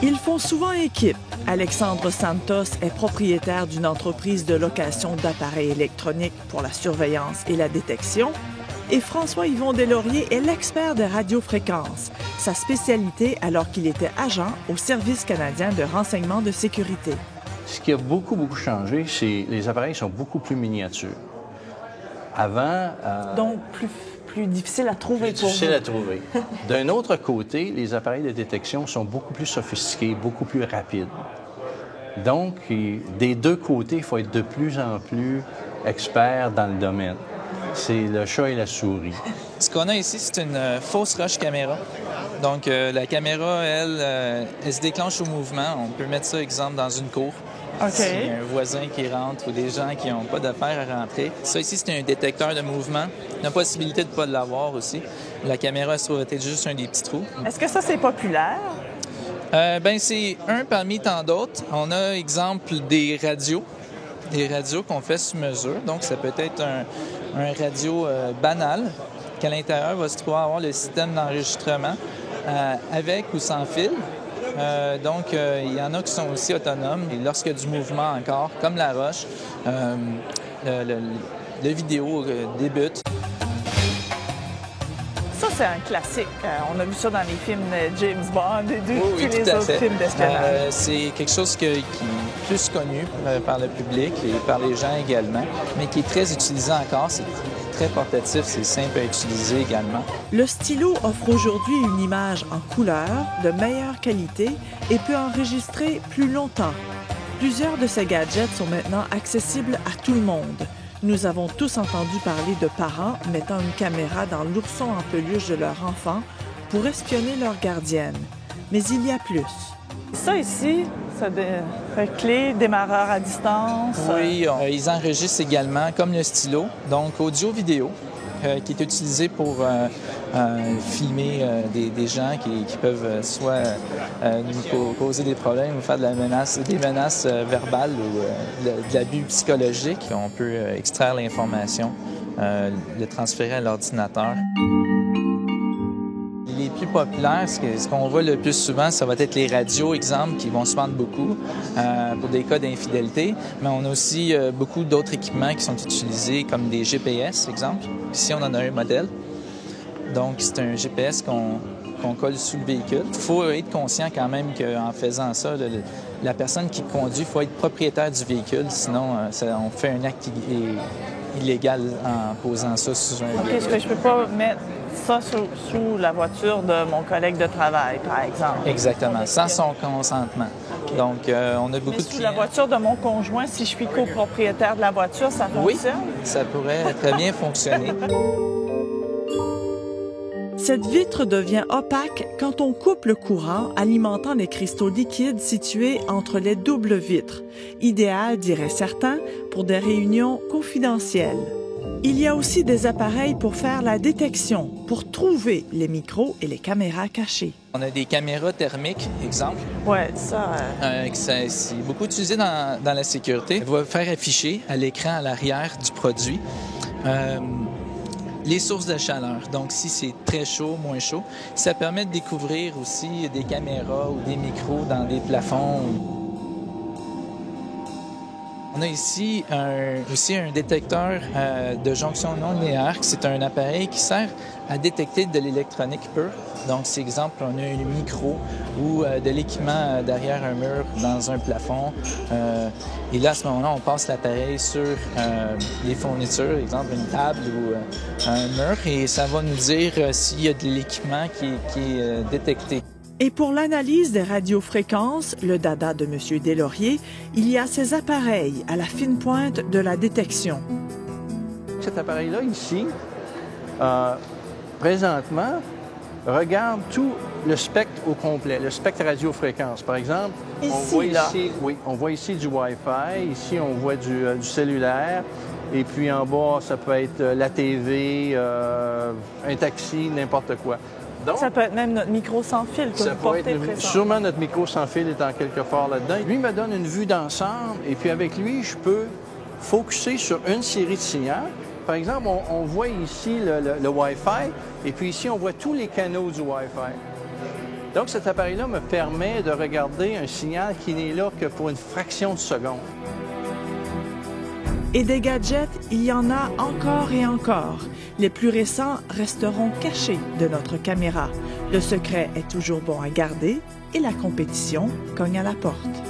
Ils font souvent équipe. Alexandre Santos est propriétaire d'une entreprise de location d'appareils électroniques pour la surveillance et la détection. Et François-Yvon Deslauriers est l'expert des radiofréquences, sa spécialité alors qu'il était agent au Service canadien de renseignement de sécurité. Ce qui a beaucoup changé, c'est que les appareils sont beaucoup plus miniatures. Avant... Donc, plus difficile à trouver pour vous. Difficile à trouver. D'un autre côté, les appareils de détection sont beaucoup plus sophistiqués, beaucoup plus rapides. Donc, des deux côtés, il faut être de plus en plus expert dans le domaine. C'est le chat et la souris. Ce qu'on a ici, c'est une fausse roche caméra. Donc, la caméra, elle se déclenche au mouvement. On peut mettre ça, exemple, dans une cour. OK. S'il y a un voisin qui rentre ou des gens qui n'ont pas d'affaires à rentrer. Ça ici, c'est un détecteur de mouvement. La possibilité de ne pas l'avoir aussi. La caméra se trouve être juste un des petits trous. Est-ce que ça, c'est populaire? C'est un parmi tant d'autres. On a, exemple, des radios qu'on fait sur mesure. Donc, ça peut être un radio banal qu'à l'intérieur va se trouver avoir le système d'enregistrement avec ou sans fil. Il y en a qui sont aussi autonomes. Et lorsqu'il y a du mouvement encore, comme la roche, le vidéo débute. Ça, c'est un classique. On a vu ça dans les films de James Bond et tous les tout à autres fait. films d'espionnage. C'est quelque chose qui est plus connu par le public et par les gens également, mais qui est très utilisé encore. C'est très portatif, c'est simple à utiliser également. Le stylo offre aujourd'hui une image en couleur, de meilleure qualité et peut enregistrer plus longtemps. Plusieurs de ces gadgets sont maintenant accessibles à tout le monde. Nous avons tous entendu parler de parents mettant une caméra dans l'ourson en peluche de leur enfant pour espionner leur gardienne. Mais il y a plus. Ça ici, c'est clé, démarreur à distance. Oui, ils enregistrent également, comme le stylo, donc audio-vidéo, qui est utilisé pour filmer des gens qui peuvent soit nous causer des problèmes ou faire des menaces verbales ou de l'abus psychologique. On peut extraire l'information, le transférer à l'ordinateur. Les plus populaires, ce qu'on voit le plus souvent, ça va être les radios, exemple, qui vont se vendre beaucoup pour des cas d'infidélité. Mais on a aussi beaucoup d'autres équipements qui sont utilisés, comme des GPS, exemple. Ici, on en a un modèle. Donc, c'est un GPS qu'on colle sous le véhicule. Il faut être conscient quand même qu'en faisant ça, la personne qui conduit, il faut être propriétaire du véhicule. Sinon, on fait un acte illégal en posant ça sous un véhicule. OK, je ne peux pas mettre ça sous la voiture de mon collègue de travail, par exemple. Exactement, sans son consentement. Okay. Donc, on a beaucoup de clients. Sous la voiture de mon conjoint, si je suis copropriétaire de la voiture, ça fonctionne? Oui, ça pourrait très bien fonctionner. Cette vitre devient opaque quand on coupe le courant alimentant les cristaux liquides situés entre les doubles vitres. Idéal, diraient certains, pour des réunions confidentielles. Il y a aussi des appareils pour faire la détection, pour trouver les micros et les caméras cachées. On a des caméras thermiques, exemple. Oui, ça... C'est beaucoup utilisé dans la sécurité. Elle va faire afficher à l'écran à l'arrière du produit les sources de chaleur. Donc, si c'est très chaud, moins chaud, ça permet de découvrir aussi des caméras ou des micros dans des plafonds. On a ici aussi un détecteur de jonction non linéaire. C'est un appareil qui sert à détecter de l'électronique pure. Donc, c'est exemple, on a un micro ou de l'équipement derrière un mur dans un plafond. Et là, à ce moment-là, on passe l'appareil sur les fournitures, exemple une table ou un mur, et ça va nous dire s'il y a de l'équipement qui est détecté. Et pour l'analyse des radiofréquences, le dada de M. Deslauriers, il y a ces appareils à la fine pointe de la détection. Cet appareil-là, ici, présentement, regarde tout le spectre au complet, le spectre radiofréquence. Par exemple, on voit ici du Wi-Fi, ici on voit du cellulaire, et puis en bas, ça peut être la TV, un taxi, n'importe quoi. Donc, ça peut être même notre micro sans fil que vous portez présentement. Sûrement notre micro sans fil est en quelque part là-dedans. Lui me donne une vue d'ensemble, et puis avec lui, je peux focusser sur une série de signaux. Par exemple, on voit ici le Wi-Fi, et puis ici, on voit tous les canaux du Wi-Fi. Donc, cet appareil-là me permet de regarder un signal qui n'est là que pour une fraction de seconde. Et des gadgets, il y en a encore et encore. Les plus récents resteront cachés de notre caméra. Le secret est toujours bon à garder et la compétition cogne à la porte.